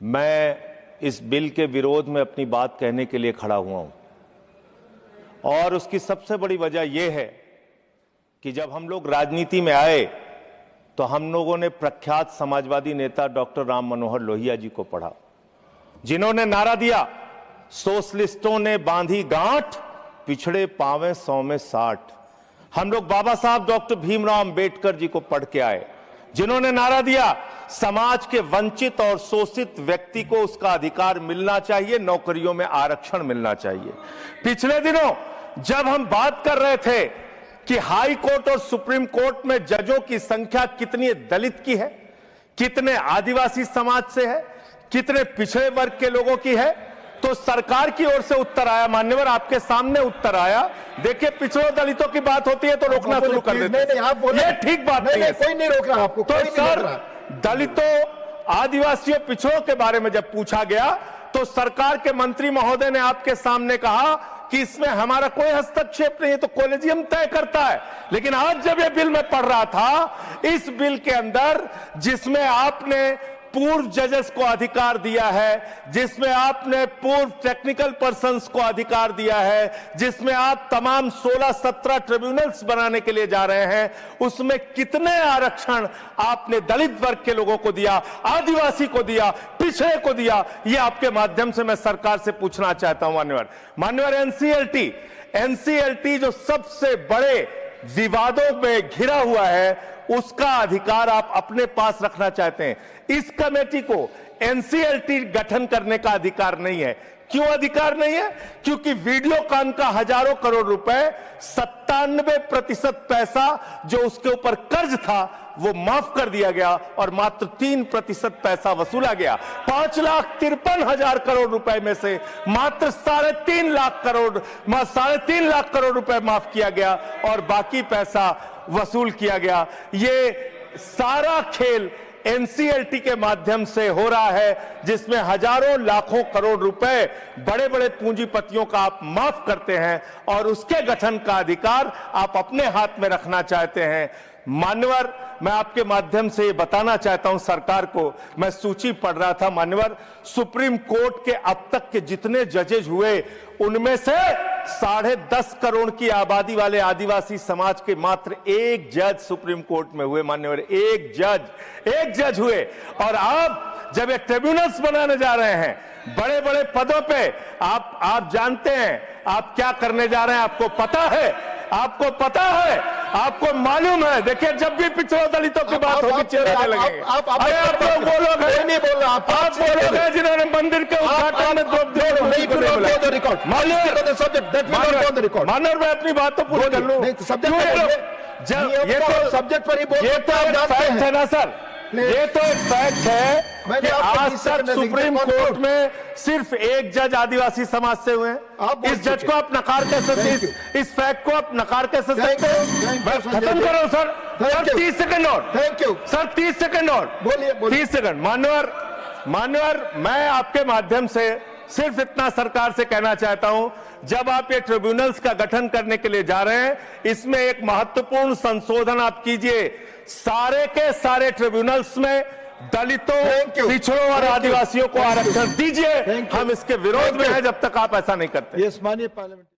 मैं इस बिल के विरोध में अपनी बात कहने के लिए खड़ा हुआ हूं और उसकी सबसे बड़ी वजह यह है कि जब हम लोग राजनीति में आए तो हम लोगों ने प्रख्यात समाजवादी नेता डॉक्टर राम मनोहर लोहिया जी को पढ़ा, जिन्होंने नारा दिया, सोशलिस्टों ने बांधी गांठ, पिछड़े पावे 100 में 60। हम लोग बाबा साहब डॉक्टर भीमराव अंबेडकर जी को पढ़ के आए, जिन्होंने नारा दिया, समाज के वंचित और शोषित व्यक्ति को उसका अधिकार मिलना चाहिए, नौकरियों में आरक्षण मिलना चाहिए। पिछले दिनों जब हम बात कर रहे थे कि हाई कोर्ट और सुप्रीम कोर्ट में जजों की संख्या कितनी दलित की है, कितने आदिवासी समाज से है, कितने पिछड़े वर्ग के लोगों की है, तो सरकार की ओर से उत्तर आया, मान्यवर आपके सामने उत्तर आया। देखिए, पिछड़े दलितों की बात होती है तो रोकना शुरू कर देते हैं। ये ठीक बात नहीं है। कोई नहीं रोक रहा आपको। तो सर, दलितों, आदिवासियों, पिछड़ों के बारे में जब पूछा गया तो सरकार के मंत्री महोदय ने आपके सामने कहा कि इसमें हमारा कोई हस्तक्षेप नहीं है, तो कॉलेजियम तय करता है। लेकिन आज जब यह बिल मैं पढ़ रहा था, इस बिल के अंदर जिसमें आपने पूर्व जजेस को अधिकार दिया है, जिसमें आपने पूर्व टेक्निकल पर्संस को अधिकार दिया है, जिसमें आप तमाम 16-17 ट्रिब्यूनल्स बनाने के लिए जा रहे हैं, उसमें कितने आरक्षण आपने दलित वर्ग के लोगों को दिया, आदिवासी को दिया, पिछड़े को दिया? ये आपके माध्यम से मैं सरकार से पूछना चाहता हूं। मान्यवर एनसीएलटी जो सबसे बड़े विवादों में घिरा हुआ है, उसका अधिकार आप अपने पास रखना चाहते हैं। इस कमेटी को एनसीएलटी गठन करने का अधिकार नहीं है। क्यों अधिकार नहीं है? क्योंकि वीडियोकॉन का हजारों करोड़ रुपए, 97% पैसा जो उसके ऊपर कर्ज था वो माफ कर दिया गया और मात्र 3% पैसा वसूला गया। 5,53,000 करोड़ रुपए में से मात्र 3.5 लाख करोड़ रुपए माफ किया गया और बाकी पैसा वसूल किया गया। ये सारा खेल एनसीएलटी के माध्यम से हो रहा है, जिसमें हजारों लाखों करोड़ रुपए बड़े बड़े पूंजीपतियों का आप माफ करते हैं और उसके गठन का अधिकार आप अपने हाथ में रखना चाहते हैं। मान्यवर, मैं आपके माध्यम से बताना चाहता हूं सरकार को, मैं सूची पढ़ रहा था मान्यवर, सुप्रीम कोर्ट के अब तक के जितने जजेज हुए उनमें से 10.5 करोड़ की आबादी वाले आदिवासी समाज के मात्र एक जज सुप्रीम कोर्ट में हुए। मान्यवर, एक जज हुए। और आप जब ये ट्रिब्यूनल्स बनाने जा रहे हैं बड़े बड़े पदों पे, आप जानते हैं आप क्या करने जा रहे हैं, आपको पता है, आपको मालूम है। देखिए, जब भी पिछड़ों दलितों की बात होगी चेहरे लगेंगे। आप लोग वो लोग हैं, नहीं बोल रहा, आप वो लोग हैं जिन्होंने मंदिर के उद्घाटन में मानव, मैं अपनी बात तो पूरी कर लूं। ये तो सब्जेक्ट पर ही बोल, ये तो फैक्ट है ना सर, ये तो एक फैक्ट है कि आज तक सुप्रीम कोर्ट में सिर्फ एक जज आदिवासी समाज से हुए हैं। इस जज को आप नकार कैसे सकते, इस फैक्ट को आप नकार कैसे सकते हैं? खत्म करो सर। 30 सेकंड और, थैंक यू सर, 30 सेकंड और, बोलिए 30 सेकंड। मान्यवर, मैं आपके माध्यम से सिर्फ इतना सरकार से कहना चाहता हूं, जब आप ये ट्रिब्यूनल्स का गठन करने के लिए जा रहे हैं, इसमें एक महत्वपूर्ण संशोधन आप कीजिए। सारे के सारे ट्रिब्यूनल्स में दलितों, पिछड़ों और आदिवासियों को आरक्षण दीजिए। हम इसके विरोध में हैं जब तक आप ऐसा नहीं करते। यस, माननीय पार्लियामेंट।